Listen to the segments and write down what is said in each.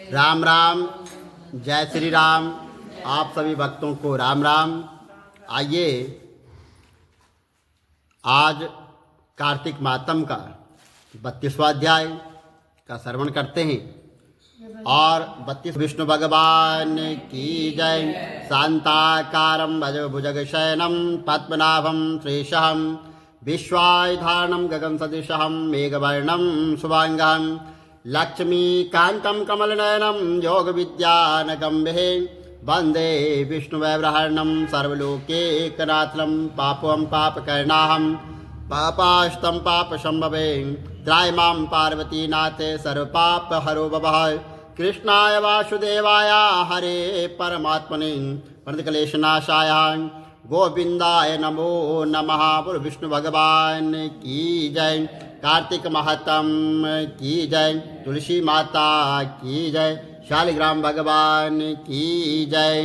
राम राम। जय श्री राम। आप सभी भक्तों को राम राम। आइए आज कार्तिक मातम का 32वां अध्याय का श्रवण करते हैं। और 32 विष्णु भगवान की जय। शांताकारं भुजगशयनं पद्मनाभं श्रीशं विश्वाधारणं गगनसदृशं मेघवर्णं शुभांगं लक्ष्मीकान्तं कमलनयनं योगविद्यानगम्भे वन्दे विष्णुवैब्रहणं सर्वलोकैकनाथं पापं पापकर्णाहं पापास्तं पापशम्भवे त्रायमां पार्वतीनाथे सर्वपापहरो भवः कृष्णाय वासुदेवाय हरे परमात्मने प्रणतक्लेशनाशाय गोविंदाय नमो नमः। बोलो विष्णु भगवान की जय। कार्तिक महात्म की जय। तुलसी माता की जय। शालिग्राम भगवान की जय।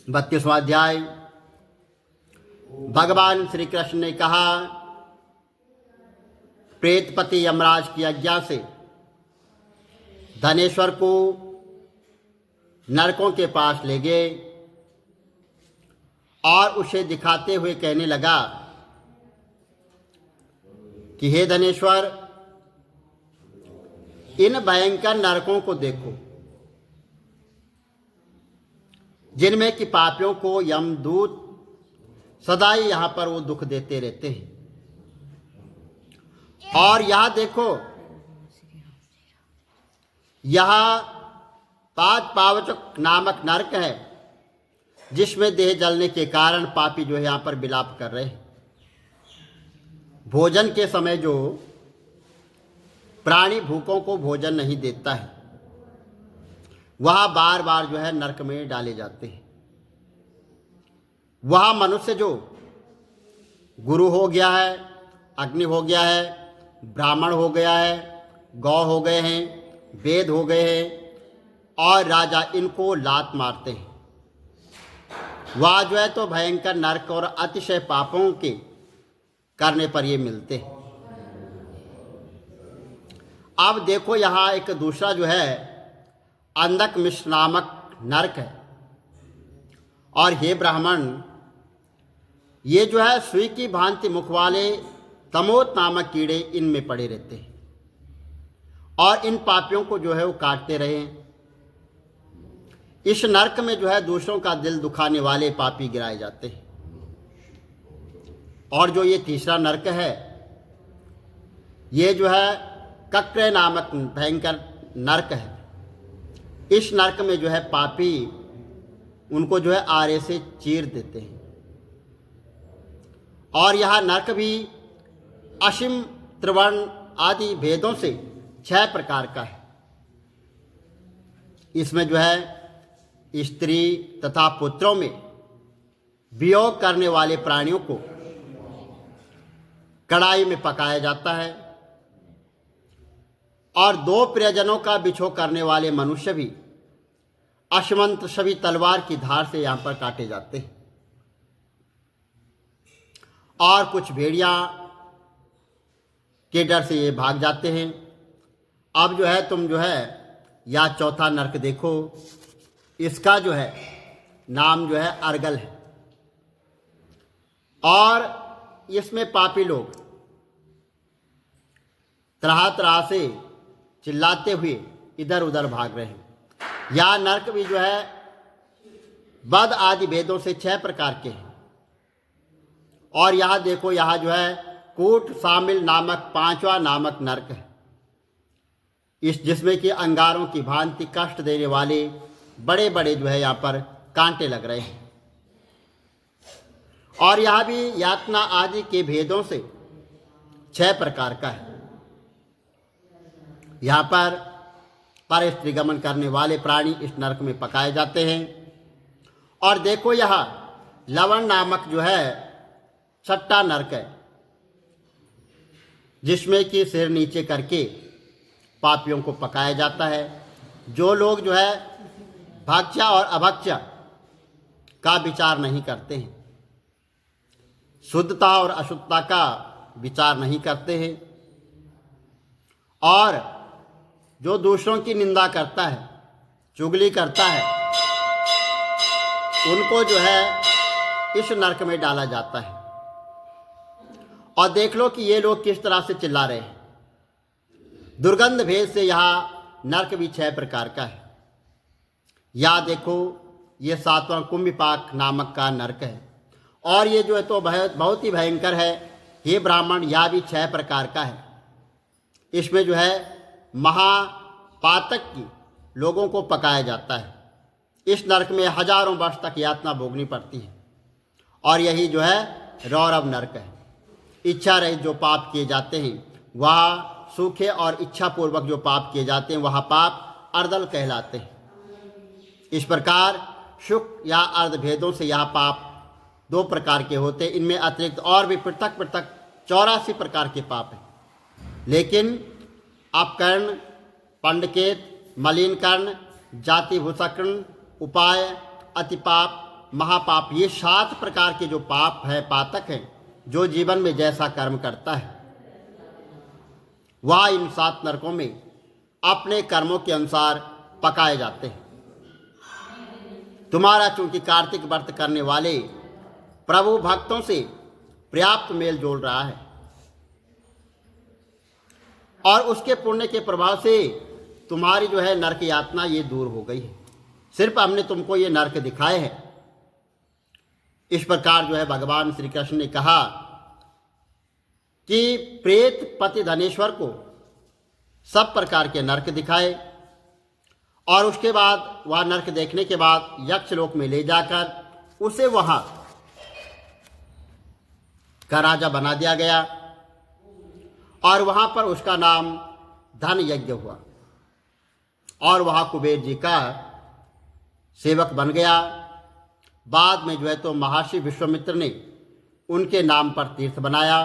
32वां अध्याय। भगवान श्री कृष्ण ने कहा, प्रेतपति यमराज की आज्ञा से धनेश्वर को नरकों के पास ले गए और उसे दिखाते हुए कहने लगा कि हे धनेश्वर, इन भयंकर नरकों को देखो जिनमें कि पापियों को यमदूत सदा ही यहां पर वो दुख देते रहते हैं। और यहां देखो, यहां पांच पावचक नामक नरक है जिसमें देह जलने के कारण पापी जो है यहां पर विलाप कर रहे हैं। भोजन के समय जो प्राणी भूखों को भोजन नहीं देता है वह बार बार जो है नरक में डाले जाते हैं। वह मनुष्य जो गुरु हो गया है, अग्नि हो गया है, ब्राह्मण हो गया है, गौ हो गए हैं, वेद हो गए हैं और राजा इनको लात मारते हैं, वह जो है तो भयंकर नरक और अतिशय पापों के करने पर ये मिलते हैं। अब देखो यहाँ एक दूसरा जो है अंधक मिश्र नामक नरक है। और हे ब्राह्मण, ये जो है सुई की भांति मुख वाले तमोत नामक कीड़े इनमें पड़े रहते हैं और इन पापियों को जो है वो काटते रहे। इस नरक में जो है दूसरों का दिल दुखाने वाले पापी गिराए जाते हैं। और जो ये तीसरा नरक है, ये जो है कक्र नामक भयंकर नरक है। इस नरक में जो है पापी उनको जो है आरे से चीर देते हैं। और यह नरक भी असीम त्रिवर्ण आदि भेदों से 6 प्रकार का है। इसमें जो है स्त्री तथा पुत्रों में वियोग करने वाले प्राणियों को कड़ाई में पकाया जाता है और 2 प्रियजनों का बिछो करने वाले मनुष्य भी अश्वंत सभी तलवार की धार से यहाँ पर काटे जाते हैं। और कुछ भेड़िया के डर से ये भाग जाते हैं। अब जो है तुम जो है या चौथा नरक देखो, इसका जो है नाम जो है अर्गल है। और इसमें पापी लोग तरह तरह से चिल्लाते हुए इधर उधर भाग रहे हैं। यह नरक भी जो है बद आदि भेदों से 6 प्रकार के हैं। और यहाँ देखो, यहाँ जो है कूट शामिल नामक 5वां नामक नरक है। इस जिसमें कि अंगारों की भांति कष्ट देने वाले बड़े बड़े जो है यहाँ पर कांटे लग रहे हैं। और यहाँ भी यातना आदि के भेदों से 6 प्रकार का है। यहाँ पर स्त्री गमन करने वाले प्राणी इस नरक में पकाए जाते हैं। और देखो यहाँ लवण नामक जो है 6ठा नरक है जिसमें कि सिर नीचे करके पापियों को पकाया जाता है। जो लोग जो है भक्ष्य और अभक्ष्य का विचार नहीं करते हैं, शुद्धता और अशुद्धता का विचार नहीं करते हैं, और जो दूसरों की निंदा करता है, चुगली करता है, उनको जो है इस नरक में डाला जाता है। और देख लो कि ये लोग किस तरह से चिल्ला रहे हैं। दुर्गंध भेद से यहाँ नरक भी 6 प्रकार का है। या देखो, ये 7वां कुंभिपाक नामक का नरक है, और ये जो है तो बहुत ही भयंकर है। ये ब्राह्मण, यह भी 6 प्रकार का है। इसमें जो है महापातक की लोगों को पकाया जाता है। इस नरक में हजारों वर्ष तक यातना भोगनी पड़ती है। और यही जो है रौरव नरक है। इच्छा रहित जो पाप किए जाते हैं वह सूखे, और इच्छा पूर्वक जो पाप किए जाते हैं वह पाप अर्दल कहलाते हैं। इस प्रकार शुक या अर्ध भेदों से यह पाप 2 प्रकार के होते हैं। इनमें अतिरिक्त और भी पृथक पृथक 84 प्रकार के पाप हैं। लेकिन अपकर्ण, पंडकेत, मलिन कर्ण, जाति भूषकर्ण, उपाय, अतिपाप, महापाप, ये 7 प्रकार के जो पाप है, पातक हैं, जो जीवन में जैसा कर्म करता है वह इन 7 नरकों में अपने कर्मों के अनुसार पकाए जाते हैं। तुम्हारा चूंकि कार्तिक व्रत करने वाले प्रभु भक्तों से पर्याप्त मेल जोल रहा है, और उसके पुण्य के प्रभाव से तुम्हारी जो है नरक यातना ये दूर हो गई है। सिर्फ हमने तुमको ये नरक दिखाए हैं। इस प्रकार जो है भगवान श्री कृष्ण ने कहा कि प्रेत पति धनेश्वर को सब प्रकार के नरक दिखाए, और उसके बाद वह नरक देखने के बाद यक्षलोक में ले जाकर उसे वहां का राजा बना दिया गया, और वहां पर उसका नाम धन यज्ञ हुआ, और वहां कुबेर जी का सेवक बन गया। बाद में जो है तो महर्षि विश्वामित्र ने उनके नाम पर तीर्थ बनाया।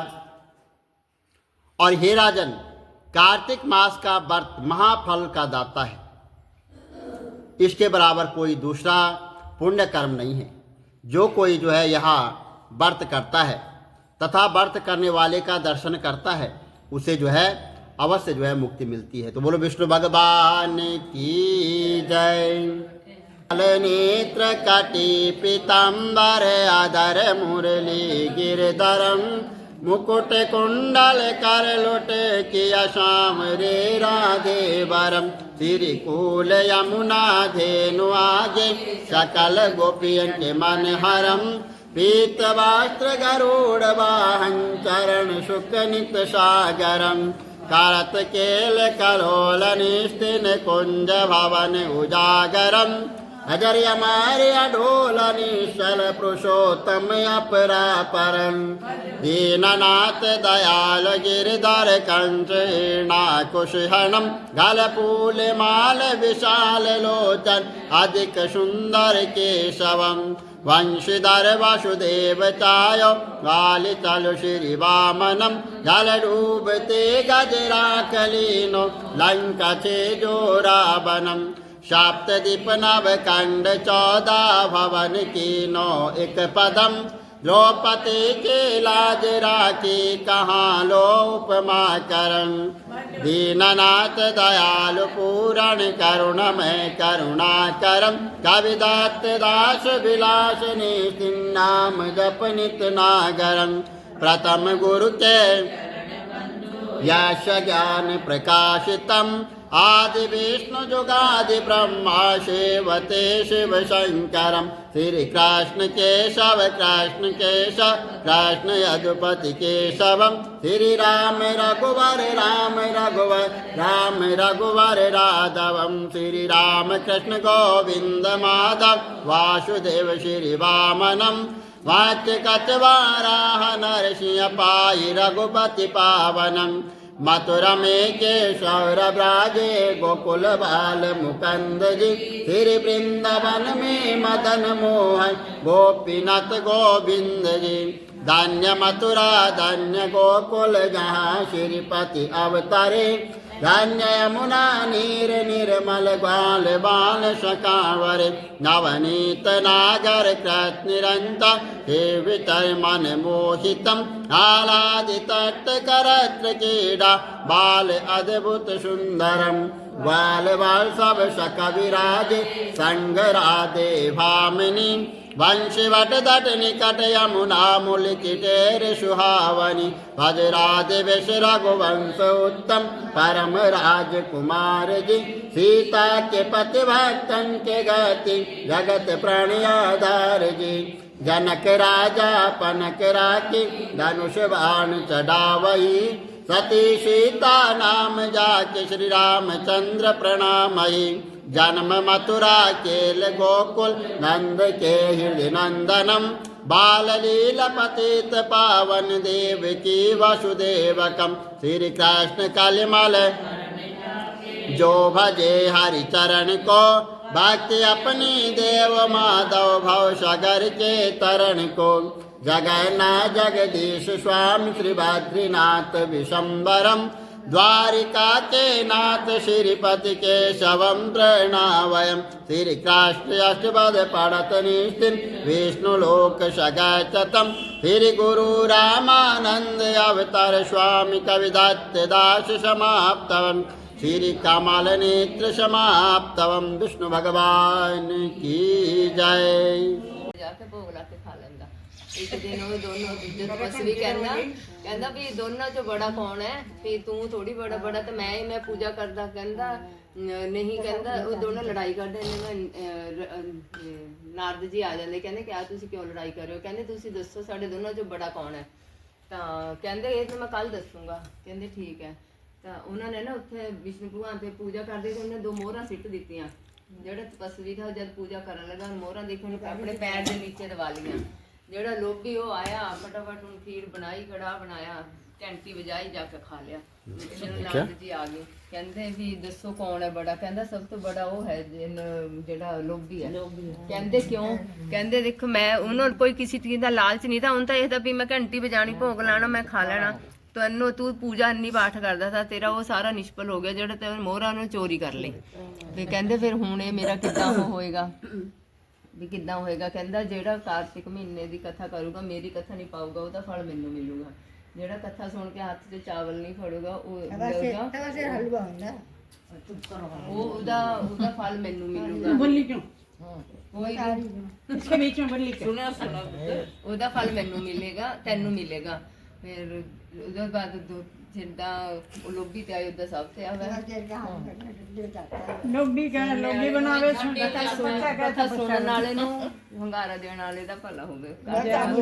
और हे राजन, कार्तिक मास का व्रत महाफल का दाता है। इसके बराबर कोई दूसरा पुण्य कर्म नहीं है। जो कोई जो है यहाँ व्रत करता है तथा व्रत करने वाले का दर्शन करता है, उसे जो है अवश्य जो है मुक्ति मिलती है। तो बोलो विष्णु भगवान की जय। नेत्र कटी पीताम्बर आदर मुरली गिरधरम मुकुट कुंडल कर लुट किया श्याम रे राधे वरम श्रीकूल यमुना धेनु आगे सकल गोपियन के मन हरम पीत वस्त्र गरुड़ वाहन चरण शुक नित सागरम करत केल कलोल निस्तिन कुंज भवन उजागरम अजर्य मार्य ढोल निश्चल पुरुषोत्तम अपरापरं दीननाथ दयाल गिरधर कंठ नाकुशहनम गलपूल माल विशाल लोचन अधिक सुंदर केशवम वंशीधर वसुदेव चायो गाली चलु श्री वामनम जल डूबते गजराकलीनो लंका छे जो रावणम सप्तदीप नव कंड 14 भवन कीनो एक पदम द्रौपदी के लाज राखी कहाँ लो उपमा करण दीननाथ दयालु पूरण करुणमय करुणा करम कविदत्त दास विलास नाम जप नित नागरम प्रथम गुरु के यश ज्ञान प्रकाशितम आदि विष्णु जुगादि ब्रह्मा सेवते शिव शंकरम श्री कृष्ण केशव कृष्ण केशव कृष्ण यदुपति केशवम श्री राम रघुवर राम रघुवर राम रघुवर राघवम श्री राम कृष्ण गोविंद माधव वासुदेव श्री वामनम वाच्य कचवाराह नरसिंह पाई रघुपति पावनम मथुरा में केशव ब्राजे गोकुल बाल मुकंद जी श्री वृंदावन में मदन मोहन गोपीनाथ गोविंद जी धन्य मथुरा धन्य गोकुल जहाँ श्रीपति अवतरे, धन्य यमुना नीर निर्मल ग्वाल बाल शकावर, नवनीत नागर कृत निरंतर सेवितर मन मोहितम, आलादित करत्र क्रीड़ा बाल अद्भुत सुंदरम, ग्वाल बाल सब शक विराज संग राधे भामिनी, वंशीवट दट निकट यमुना मूल किटेर सुहावनी, भज राधे विष रघुवंश उत्तम परम राजकुमार जी, सीता के पति भक्तन के गति जगत प्रणयाधार जी, जनक राजा पनक राखी धनुष बाण चढ़ावही, सती सीता नाम जाके श्री रामचंद्र प्रणामही, जन्म मथुरा केल गोकुल नंद के हृदय नंदनम, बाल लीला पतित पावन देव की वसुदेवकम, श्री कृष्ण कलिमल जो भजे हरि चरण को, भक्ति अपनी देव माधव भव सागर के तरण को, जगन्नाथ जगदीश स्वामी श्री बद्रीनाथ विशंबरम, द्वारिका के नाथ श्रीपति के शवम प्रणावयम, श्री कृष्ण अष्टपद पढ़त निस्तिन विष्णु लोक सगतम, श्री गुरु रामानंद अवतार स्वामी कविदत्त दास समाप्तवम, श्री कमल नेत्र समाप्तवम, विष्णु भगवान की जय। जाके भोग ला के खा लेंदा। एक दिन वो दोनों जब तपस्वी कहना भी दोनों चो बड़ा कौन है, भी तू थोड़ी बड़ा बड़ा तो मैं पूजा करदा, कहंदा नहीं, कहंदा वो दोनों लड़ाई करदे ने। नारद जी आ जांदे, कहंदे क्या तुसी क्यों लड़ाई कर रहे हो, कहंदे तुसी दसो साडे दोनों चो बड़ा कौन है, तां कहंदे ये तो मैं कल दसूंगा, कहंदे ठीक है। ਤਾਂ ਉਹਨਾਂ ਨੇ ਨਾ ਉੱਥੇ ਵਿਸ਼ਨੂੰ ਭਗਵਾਨ ਤੇ ਪੂਜਾ ਕਰਦੇ ਤੇ ਉਹਨੇ 2 ਮੋਹਰਾਂ ਸਿੱਟ ਦਿੱਤੀਆਂ। ਜਿਹੜਾ ਤਪਸਵੀ ਦਾ ਜਦ ਪੂਜਾ ਕਰਨ ਲੱਗਾ ਮੋਹਰਾਂ ਦੇਖਣ ਨੂੰ ਆਪਣੇ ਪੈਰ ਦੇ ਨੀਚੇ ਦਬਾ ਲੀਆਂ। ਜਿਹੜਾ ਲੋਭੀ ਉਹ ਆਇਆ ਫਟਾਫਟ ਉਹਨੂੰ ਖੀਰ ਬਣਾਈ, ਕੜਾਹ ਬਣਾਇਆ, ਘੰਟੀ ਵਜਾਈ, ਜਾ ਕੇ ਖਾ ਲਿਆ। ਨਾਰਦ ਜੀ ਆ ਗਏ, ਕਹਿੰਦੇ ਵੀ ਦੱਸੋ ਕੌਣ ਹੈ ਬੜਾ, ਕਹਿੰਦਾ ਸਭ ਤੋਂ ਬੜਾ ਉਹ ਹੈ ਜਿਹੜਾ ਲੋਭੀ ਹੈ। ਕਹਿੰਦੇ ਕਿਉਂ, ਕਹਿੰਦੇ ਦੇਖੋ ਮੈਂ ਉਹਨੂੰ ਕੋਈ ਕਿਸੇ ਚੀਜ਼ ਦਾ ਲਾਲਚ ਨਹੀਂ ਤਾਂ, ਉਹਨੂੰ ਤਾਂ ਇਹ ਤਾਂ ਵੀ ਮੈਂ ਘੰਟੀ ਵਜਾਣੀ, ਭੋਗ ਲਾਣਾ, ਮੈਂ ਖਾ ਲੈਣਾ। ਤੈਨੂੰ ਤੂੰ ਪੂਜਾ ਇੰਨੀ ਪਾਠ ਕਰਦਾ था, ਤੇਰਾ ਉਹ ਸਾਰਾ ਨਿਸ਼ਫਲ ਹੋ ਗਿਆ ਜਿਹੜਾ ਤੇ ਮੋਹਰਾਂ ਨੂੰ ਚੋਰੀ ਕਰ ਲਈ। ਵੀ ਕਹਿੰਦੇ ਫਿਰ ਹੁਣ ਇਹ ਮੇਰਾ ਕਿੱਦਾਂ ਹੋਏਗਾ, ਵੀ ਕਿੱਦਾਂ ਹੋਏਗਾ। ਕਹਿੰਦਾ ਜਿਹੜਾ ਕਾਰਤਿਕ ਮਹੀਨੇ ਦੀ ਕਥਾ ਕਰੂਗਾ, ਮੇਰੀ ਕਥਾ ਨਹੀਂ ਪਾਊਗਾ, ਉਹਦਾ ਫਲ ਮੈਨੂੰ ਮਿਲੂਗਾ। ਜਿਹੜਾ ਕਥਾ ਸੁਣ ਕੇ ਹੱਥ 'ਚ ਚਾਵਲ ਨਹੀਂ ਫੜੂਗਾ ਉਹਦਾ ਫਲ ਮੈਨੂੰ ਮਿਲੂਗਾ। ਉਹਦਾ ਫਲ ਮੈਨੂੰ ਮਿਲੇਗਾ, ਤੈਨੂੰ ਮਿਲੇਗਾ। ਫਿਰ ਉਹਦੇ ਬਾਅਦ ਜਿੱਦਾਂ ਉਹ ਲੋਭੀ ਤੇ ਆਇਆ ਉਦਾਂ ਸਭ ਤੇ ਆਵੇ। ਲੋਭੀ ਬਣਾਵੇ ਕਥਾ ਸੁਣਨ ਵਾਲੇ ਨੂੰ, ਹੰਗਾਰਾ ਦੇਣ ਵਾਲੇ ਦਾ ਭਲਾ ਹੋਵੇ। ਰਾਮ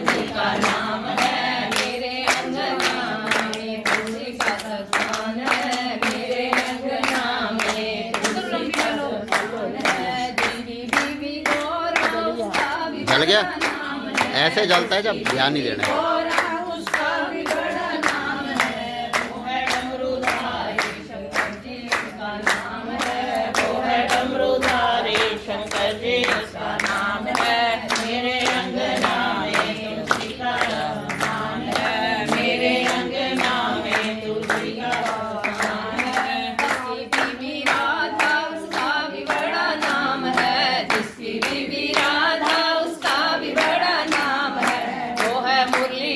ਜੀ ਕਾ ਨਾਮ ਹੈ ਮੇਰੇ ਅੰਗਨਾ ਮੇਂ, ਤੁਲसी का स्थान है मेरे अंगना में, तुलसी का स्थान है, देवी बीवी गौरा उसका भी जल गया, ऐसे जलता है जब ध्यान नहीं देना है। मुरली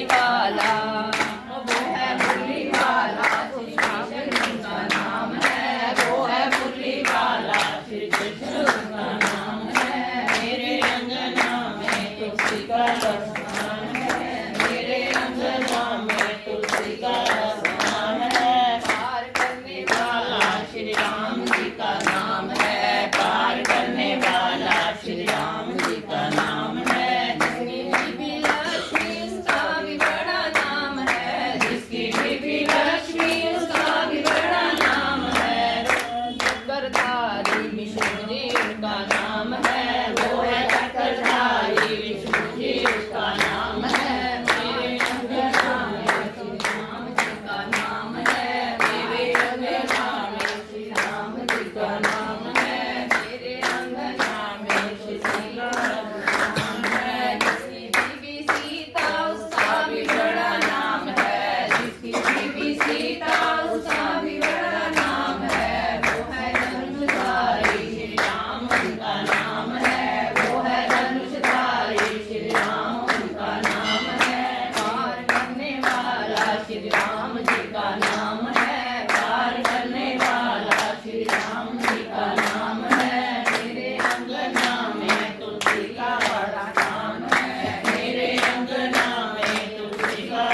राम जी का नाम है, पार करने वाला श्री राम जी का नाम है। मेरे अंगना में तुलसी का बड़ा काम है, मेरे अंगना में तुलसी का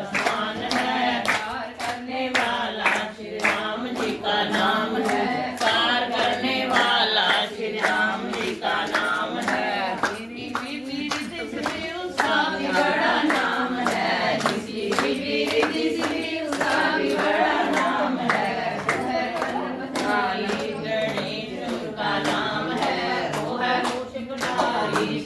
स्थान है। पार करने वाला श्री राम जी का नाम है, पार करने वाला श्री राम जी का नाम है। मेरी बीबी रिद्धि उसका भी बड़ा नाम है, जिसकी बीबी रिद्धि उसका भी बड़ा नाम है। गणेश का नाम है, वो है मूषकधारी